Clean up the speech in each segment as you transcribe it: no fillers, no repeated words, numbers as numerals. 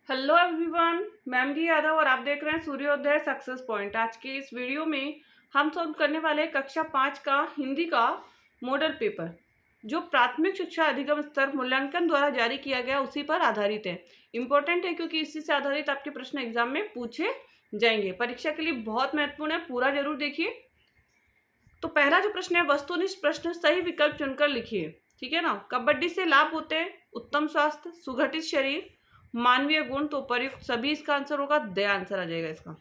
Hello everyone, मैं MD Yadav और आप देख रहे हैं सूर्योदय सक्सेस पॉइंट। आज के इस वीडियो में हम सॉल्व करने वाले हैं कक्षा 5 का हिंदी का मॉडल पेपर, जो प्राथमिक शिक्षा अधिगम स्तर मूल्यांकन द्वारा जारी किया गया उसी पर आधारित है। इम्पोर्टेंट है क्योंकि इसी से आधारित आपके प्रश्न एग्जाम में पूछे जाएंगे। परीक्षा के लिए बहुत महत्वपूर्ण है, पूरा जरूर देखिए। तो पहला जो प्रश्न है, वस्तुनिष्ठ प्रश्न, सही विकल्प चुनकर लिखिए। ठीक है ना। कबड्डी से लाभ होते हैं उत्तम स्वास्थ्य, सुगठित शरीर, मानवीय गुण। तो उपयुक्त सभी इसका आंसर होगा, द आंसर आ जाएगा इसका।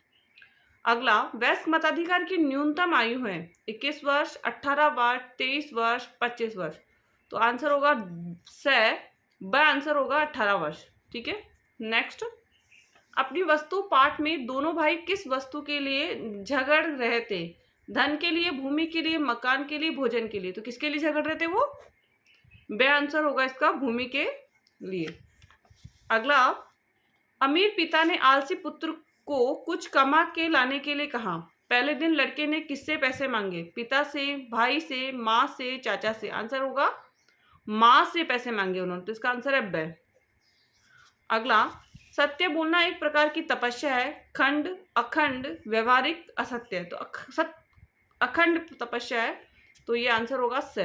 अगला, वयस्क मताधिकार की न्यूनतम आयु है 21 वर्ष, 18 वर्ष, 23 वर्ष, 25 वर्ष। तो आंसर होगा ब आंसर होगा 18 वर्ष। ठीक है। नेक्स्ट, अपनी वस्तु पाठ में दोनों भाई किस वस्तु के लिए झगड़ रहे थे? धन के लिए, भूमि के लिए, मकान के लिए, भोजन के लिए। तो किसके लिए झगड़ रहे थे वो? ब आंसर होगा इसका, भूमि के लिए। अगला, अमीर पिता ने आलसी पुत्र को कुछ कमा के लाने के लिए कहा। पहले दिन लड़के ने किससे पैसे मांगे? पिता से, भाई से, माँ से, चाचा से। आंसर होगा माँ से पैसे मांगे उन्होंने, तो इसका आंसर है ब। अगला, सत्य बोलना एक प्रकार की तपस्या है। खंड, अखंड, व्यवहारिक, असत्य। तो अखंड तपस्या है, तो ये आंसर होगा स।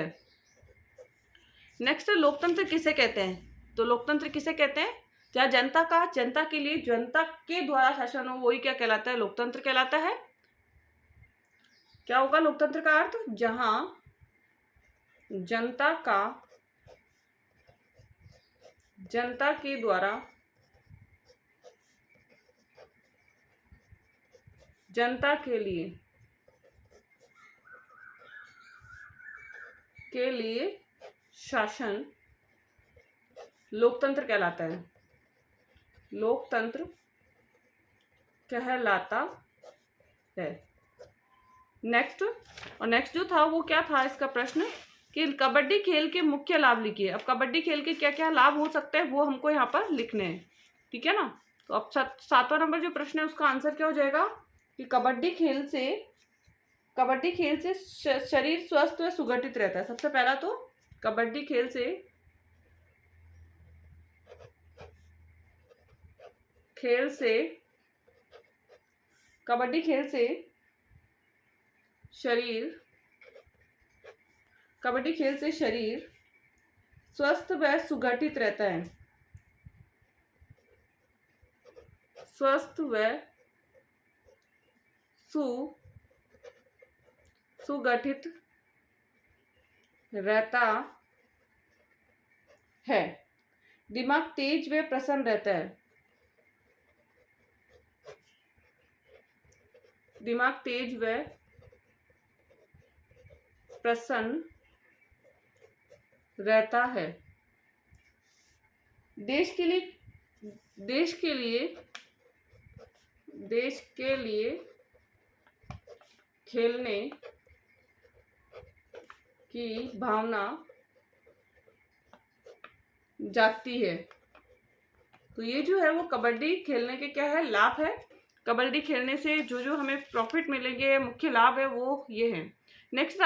नेक्स्ट, लोकतंत्र किसे कहते हैं? तो लोकतंत्र किसे कहते हैं? जहाँ जनता के लिए, जनता के द्वारा शासन हो, वही क्या कहलाता है? लोकतंत्र कहलाता है। क्या होगा लोकतंत्र का अर्थ? जहां जनता के द्वारा, जनता के लिए शासन लोकतंत्र कहलाता है। लोकतंत्र कहलाता है। नेक्स्ट जो था वो क्या था इसका प्रश्न कि कबड्डी खेल के मुख्य लाभ लिखिए। अब कबड्डी खेल के क्या क्या लाभ हो सकते हैं वो हमको यहाँ पर लिखने हैं। ठीक है ना। तो अब 7वां नंबर जो प्रश्न है उसका आंसर क्या हो जाएगा कि कबड्डी खेल से शरीर स्वस्थ व सुगठित रहता है। सबसे पहला तो कबड्डी खेल से शरीर स्वस्थ व सुगठित रहता है। स्वस्थ व सुगठित रहता है। दिमाग तेज व प्रसन्न रहता है। दिमाग तेज व प्रसन्न रहता है। देश के लिए खेलने की भावना जागती है। तो ये जो है वो कबड्डी खेलने के क्या है, लाभ है। कबड्डी खेलने से जो हमें प्रॉफिट मिलेंगे, मुख्य लाभ है वो ये है। नेक्स्ट,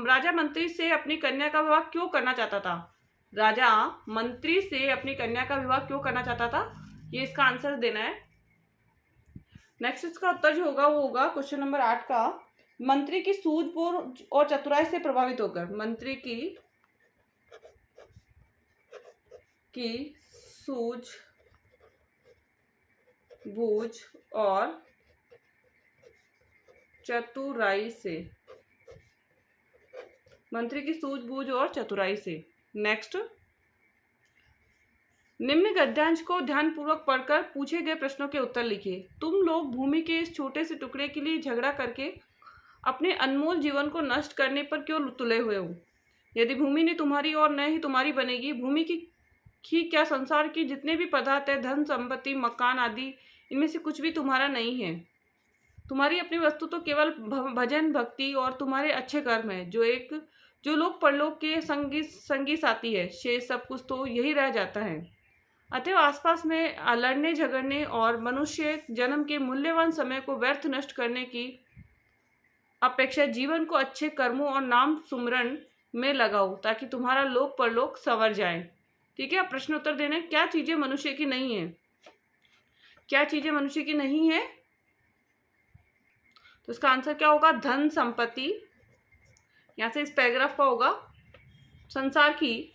राजा मंत्री से अपनी कन्या का विवाह क्यों करना चाहता था? राजा मंत्री से अपनी कन्या का विवाह क्यों करना चाहता था? ये इसका आंसर देना है। नेक्स्ट, इसका उत्तर जो होगा वो होगा क्वेश्चन नंबर 8 का, मंत्री की सूझबूझ और चतुराई से प्रभावित होकर। मंत्री की सूझबूझ और चतुराई से। मंत्री की सूझबूझ और चतुराई से। नेक्स्ट, निम्न गद्यांश को ध्यानपूर्वक पढ़कर पूछे गए प्रश्नों के उत्तर लिखिए। तुम लोग भूमि के इस छोटे से टुकड़े के लिए झगड़ा करके अपने अनमोल जीवन को नष्ट करने पर क्यों तुले हुए हो? यदि भूमि ने तुम्हारी और न ही तुम्हारी बनेगी। भूमि की क्या, संसार की जितने भी पदार्थ है, धन संपत्ति, मकान आदि, इनमें से कुछ भी तुम्हारा नहीं है। तुम्हारी अपनी वस्तु तो केवल भजन, भक्ति और तुम्हारे अच्छे कर्म है, जो लोग परलोक के संगी साथी है। शेष सब कुछ तो यही रह जाता है। अतएव आसपास में लड़ने झगड़ने और मनुष्य जन्म के मूल्यवान समय को व्यर्थ नष्ट करने की अपेक्षा जीवन को अच्छे कर्मों और नाम सुमरण में लगाओ, ताकि तुम्हारा लोक परलोक संवर जाए। ठीक है। प्रश्न उत्तर देने, क्या चीजें मनुष्य की नहीं है? क्या चीजें मनुष्य की नहीं है? तो इसका आंसर क्या होगा? धन संपत्ति। यहाँ से इस पैराग्राफ का होगा, संसार की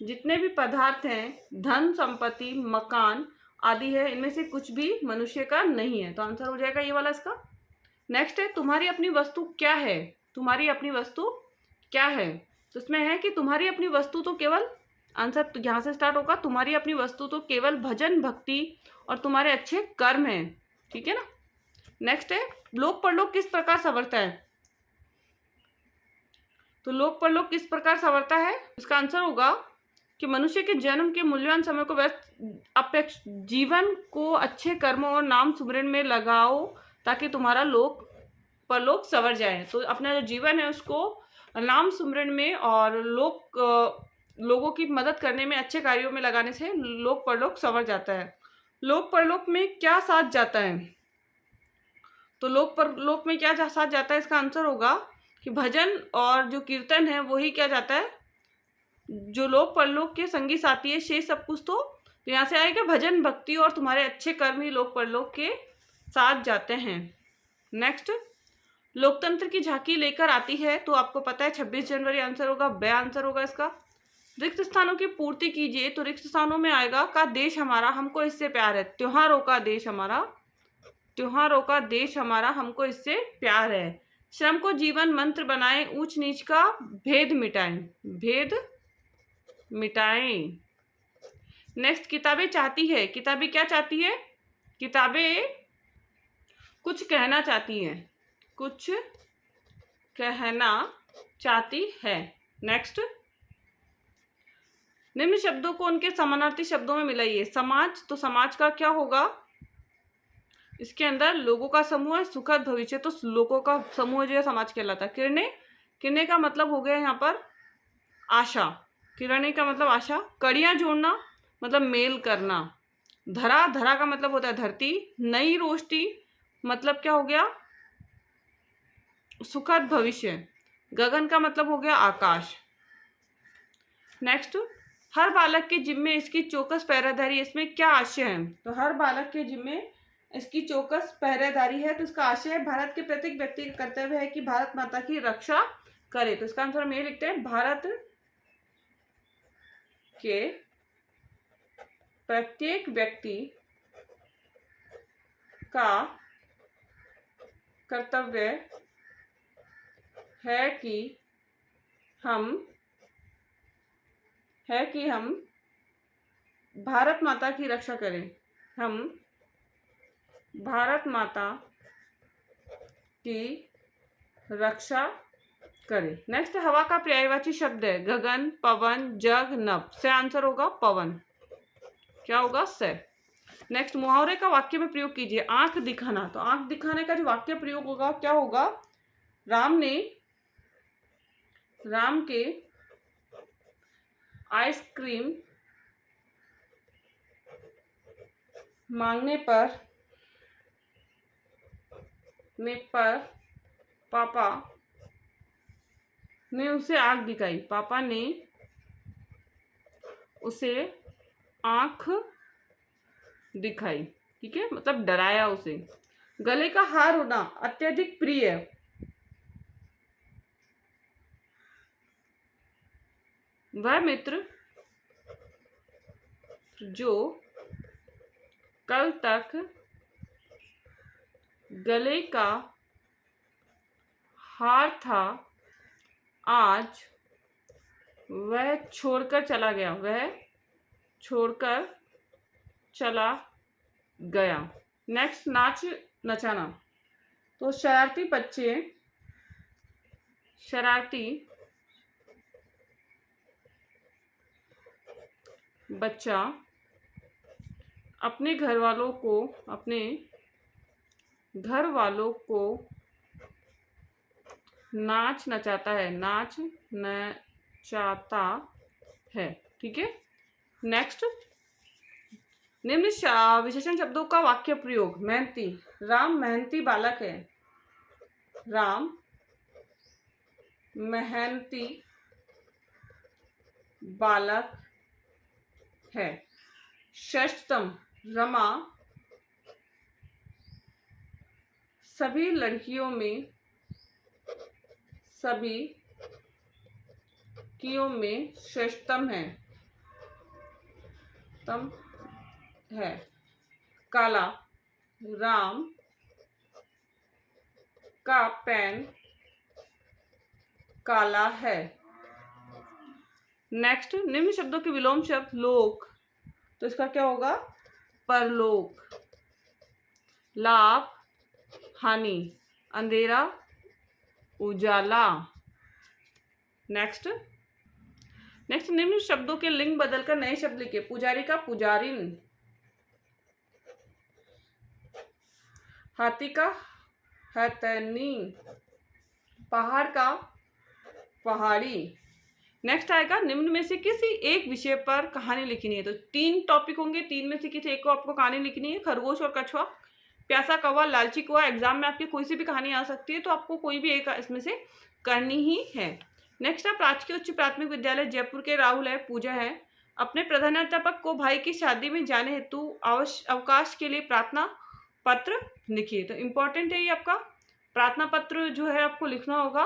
जितने भी पदार्थ हैं, धन संपत्ति मकान आदि है, इनमें से कुछ भी मनुष्य का नहीं है। तो आंसर हो जाएगा ये वाला इसका। नेक्स्ट है, तुम्हारी अपनी वस्तु क्या है? तुम्हारी अपनी वस्तु क्या है? तो इसमें है कि तुम्हारी अपनी वस्तु तो केवल, आंसर तो यहाँ से स्टार्ट होगा, तुम्हारी अपनी वस्तु तो केवल भजन भक्ति और तुम्हारे अच्छे कर्म हैं। ठीक है ना। नेक्स्ट है, लोक परलोक किस प्रकार संवरता है? तो लोक परलोक किस प्रकार संवरता है? इसका आंसर होगा कि मनुष्य के जन्म के मूल्यवान समय को व्यस्त जीवन को अच्छे कर्मों और नाम सुमिरन में लगाओ ताकि तुम्हारा लोक परलोक संवर जाए। तो अपना जो जीवन है उसको नाम सुमिरन में और लोगों की मदद करने में, अच्छे कार्यों में लगाने से लोक परलोक संवर जाता है। लोक परलोक में क्या साथ जाता है? तो लोक परलोक में क्या साथ जाता है? इसका आंसर होगा कि भजन और जो कीर्तन है वही क्या जाता है, जो लोक परलोक के संगी साथी है, शेष सब कुछ तो यहाँ से आएगा भजन भक्ति और तुम्हारे अच्छे कर्म ही लोक परलोक के साथ जाते हैं। नेक्स्ट, लोकतंत्र की झांकी लेकर आती है, तो आपको पता है 26 जनवरी आंसर होगा, ब आंसर होगा इसका। रिक्त स्थानों की पूर्ति कीजिए, तो रिक्त स्थानों में आएगा का देश हमारा हमको इससे प्यार है, त्योहारों का देश हमारा, त्योहारों का देश हमारा हमको इससे प्यार है। श्रम को जीवन मंत्र बनाएं, ऊंच नीच का भेद मिटाएं, भेद मिटाएं। नेक्स्ट, किताबें चाहती है, किताबें क्या चाहती है? किताबें कुछ कहना चाहती है, कुछ कहना चाहती है। नेक्स्ट, निम्न शब्दों को उनके समानार्थी शब्दों में मिलाइए। समाज, तो समाज का क्या होगा? इसके अंदर लोगों का समूह है, सुखद भविष्य, तो लोगों का समूह जो है समाज कहलाता है। किरणें, किरणें का मतलब हो गया यहाँ पर आशा, किरणें का मतलब आशा। कड़ियाँ जोड़ना मतलब मेल करना। धरा, धरा का मतलब होता है धरती। नई रोशनी मतलब क्या हो गया? सुखद भविष्य। गगन का मतलब हो गया आकाश। नेक्स्ट, हर बालक के जिम्मे इसकी चौकस पहरेदारी, इसमें क्या आशय है? तो हर बालक के जिम्मे इसकी चौकस पहरेदारी है, तो इसका आशय है भारत के प्रत्येक व्यक्ति का कर्तव्य है कि भारत माता की रक्षा करे। तो इसका आंसर हम ये लिखते हैं, भारत के प्रत्येक व्यक्ति का कर्तव्य है कि हम भारत माता की रक्षा करें, हम भारत माता की रक्षा करें। नेक्स्ट, हवा का पर्यायवाची शब्द है गगन, पवन, जग, नभ, से आंसर होगा पवन। क्या होगा? से। नेक्स्ट, मुहावरे का वाक्य में प्रयोग कीजिए। आंख दिखाना, तो आंख दिखाने का जो वाक्य प्रयोग होगा क्या होगा? राम के आइसक्रीम मांगने पर पापा ने उसे आंख दिखाई, पापा ने उसे आंख दिखाई। ठीक है, मतलब डराया उसे। गले का हार होना अत्यधिक प्रिय, वह मित्र जो कल तक गले का हार था, आज वह छोड़कर चला गया, वह छोड़कर चला गया। नेक्स्ट, नाच नचाना, तो शरारती बच्चा अपने घर वालों को नाच नचाता है। ठीक है। नेक्स्ट, निम्न विशेषण शब्दों का वाक्य प्रयोग। मेहनती, राम मेहनती बालक है, राम मेहनती बालक है। षष्ठतम, रमा सभी लड़कियों में श्रेष्ठतम है। तम है। काला, राम का पेन काला है। नेक्स्ट, निम्न शब्दों के विलोम शब्द लोक, तो इसका क्या होगा? परलोक। लाभ, हानि, अंधेरा, उजाला। नेक्स्ट, निम्न शब्दों के लिंग बदलकर नए शब्द लिखे। पुजारी का पुजारिन, हाथी का हथनी, पहाड़ का पहाड़ी। नेक्स्ट आएगा, निम्न में से किसी एक विषय पर कहानी लिखनी है। तो 3 टॉपिक होंगे, 3 में से किसी एक को आपको कहानी लिखनी है। खरगोश और कछुआ, प्यासा कौवा, लालची कौवा। एग्जाम में आपकी कोई सी भी कहानी आ सकती है, तो आपको कोई भी एक इसमें से करनी ही है। नेक्स्ट है, राजकीय उच्च प्राथमिक विद्यालय जयपुर के राहुल है, पूजा है, अपने प्रधानाध्यापक को भाई की शादी में जाने हेतु अवकाश के लिए प्रार्थना पत्र लिखिए। तो इम्पोर्टेंट है ये आपका प्रार्थना पत्र जो है आपको लिखना होगा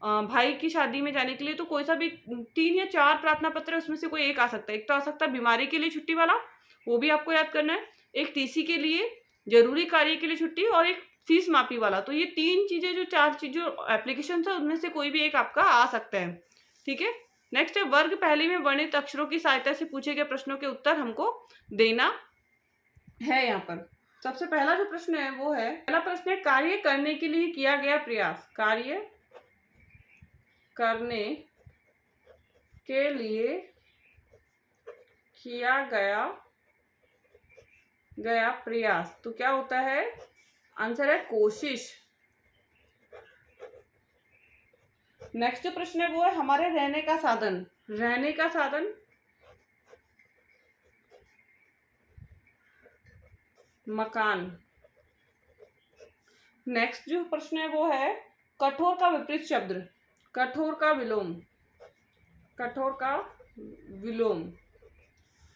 भाई की शादी में जाने के लिए। तो कोई सा भी 3 या 4 प्रार्थना पत्र उसमें से कोई एक आ सकता है। एक तो आ सकता है बीमारी के लिए छुट्टी वाला, वो भी आपको याद करना है। एक टीसी के लिए, जरूरी कार्य के लिए छुट्टी, और एक फीस माफी वाला। तो ये 3 चीजें जो 4 चीज जो एप्लीकेशन है उनमें से कोई भी एक आपका आ सकता है। ठीक है। नेक्स्ट है, वर्ग पहली में वर्णित अक्षरों की सहायता से पूछे गए प्रश्नों के उत्तर हमको देना है। यहाँ पर सबसे पहला जो प्रश्न है वो है, पहला प्रश्न है, कार्य करने के लिए किया गया प्रयास। कार्य करने के लिए किया गया प्रयास, तो क्या होता है? आंसर है कोशिश। नेक्स्ट जो प्रश्न है वो है, हमारे रहने का साधन। रहने का साधन मकान। नेक्स्ट जो प्रश्न है वो है, कठोर का विपरीत शब्द। कठोर का विलोम। कठोर का विलोम,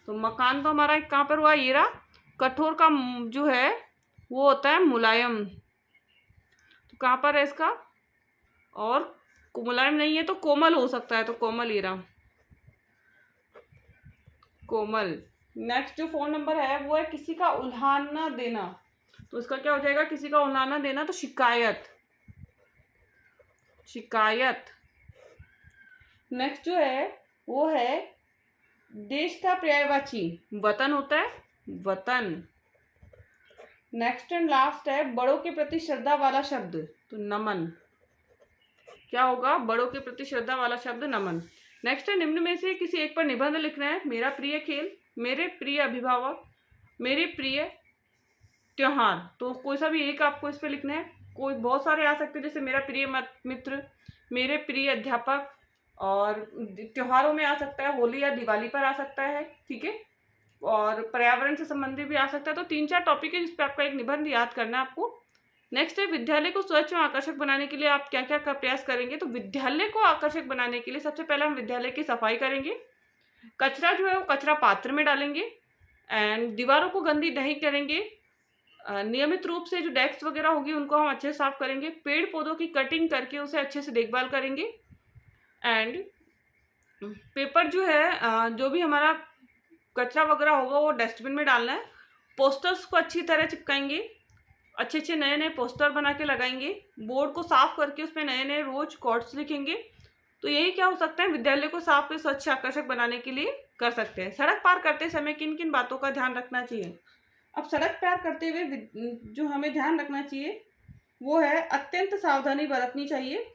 तो मकान तो हमारा कहाँ पर हुआ? ये रहा। कठोर का जो है वो होता है मुलायम, तो कहाँ पर है इसका? और मुलायम नहीं है तो कोमल हो सकता है, तो कोमल ये रहा, कोमल। नेक्स्ट जो 4 नंबर है वो है, किसी का उल्हाना देना। तो इसका क्या हो जाएगा? किसी का उल्हाना देना, तो शिकायत। शिकायत। नेक्स्ट जो है वो है, देश का पर्यायवाची वतन होता है, वतन। नेक्स्ट एंड लास्ट है, बड़ों के प्रति श्रद्धा वाला शब्द, तो नमन। क्या होगा? बड़ों के प्रति श्रद्धा वाला शब्द नमन। नेक्स्ट है, निम्न में से किसी एक पर निबंध लिखना है। मेरा प्रिय खेल, मेरे प्रिय अभिभावक, मेरे प्रिय त्योहार। तो कोई सा भी एक आपको इस पे लिखना है। कोई बहुत सारे आ सकते हैं, जैसे मेरा प्रिय मित्र, मेरे प्रिय अध्यापक, और त्योहारों में आ सकता है, होली या दिवाली पर आ सकता है। ठीक है। और पर्यावरण से संबंधित भी आ सकता है। तो 3-4 टॉपिक है जिस पे आपका एक निबंध याद करना है आपको। नेक्स्ट है, विद्यालय को स्वच्छ और आकर्षक बनाने के लिए आप क्या क्या प्रयास करेंगे। तो विद्यालय को आकर्षक बनाने के लिए सबसे पहले हम विद्यालय की सफाई करेंगे, कचरा जो है वो कचरा पात्र में डालेंगे, एंड दीवारों को गंदी नहीं करेंगे, नियमित रूप से जो डेस्क वगैरह होगी उनको हम अच्छे से साफ करेंगे, पेड़ पौधों की कटिंग करके उसे अच्छे से देखभाल करेंगे, एंड पेपर जो है जो भी हमारा कचरा वगैरह होगा वो डस्टबिन में डालना है। पोस्टर्स को अच्छी तरह चिपकाएंगे, अच्छे अच्छे नए नए पोस्टर बना के लगाएंगे, बोर्ड को साफ करके उस पर नए नए रोज कोट्स लिखेंगे। तो यही क्या हो सकता है, विद्यालय को साफ और स्वच्छ आकर्षक बनाने के लिए कर सकते हैं। सड़क पार करते समय किन किन बातों का ध्यान रखना चाहिए। अब सड़क पार करते हुए जो हमें ध्यान रखना चाहिए वो है, अत्यंत सावधानी बरतनी चाहिए।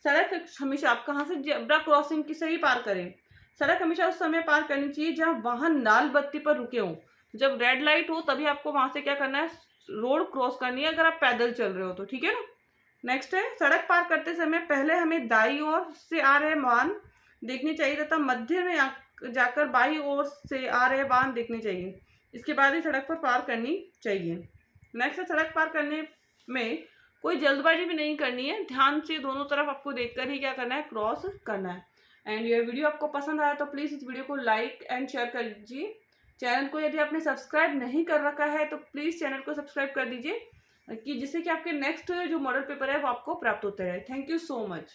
सड़क हमेशा आप कहाँ से जेब्रा क्रॉसिंग की से ही पार करें। सड़क हमेशा उस समय पार करनी चाहिए जहाँ वाहन लाल बत्ती पर रुके हों। जब रेड लाइट हो तभी आपको वहां से क्या करना है, रोड क्रॉस करनी है, अगर आप पैदल चल रहे हो तो। ठीक है ना। नेक्स्ट है, सड़क पार करते समय पहले हमें दाईं ओर से आ रहे वाहन देखने चाहिए तथा मध्य में जाकर बाईं ओर से आ रहे वाहन देखने चाहिए। इसके बाद ही सड़क पर पार करनी चाहिए। नेक्स्ट है, सड़क पार करने में कोई जल्दबाजी भी नहीं करनी है, ध्यान से दोनों तरफ आपको देखकर ही क्या करना है, क्रॉस करना है। एंड ये वीडियो आपको पसंद आया तो प्लीज़ इस वीडियो को लाइक एंड शेयर कर दीजिए। चैनल को यदि आपने सब्सक्राइब नहीं कर रखा है तो प्लीज़ चैनल को सब्सक्राइब कर दीजिए। कि जिससे कि आपके नेक्स्ट जो मॉडल पेपर है वो आपको प्राप्त होते रहे। Thank you so much.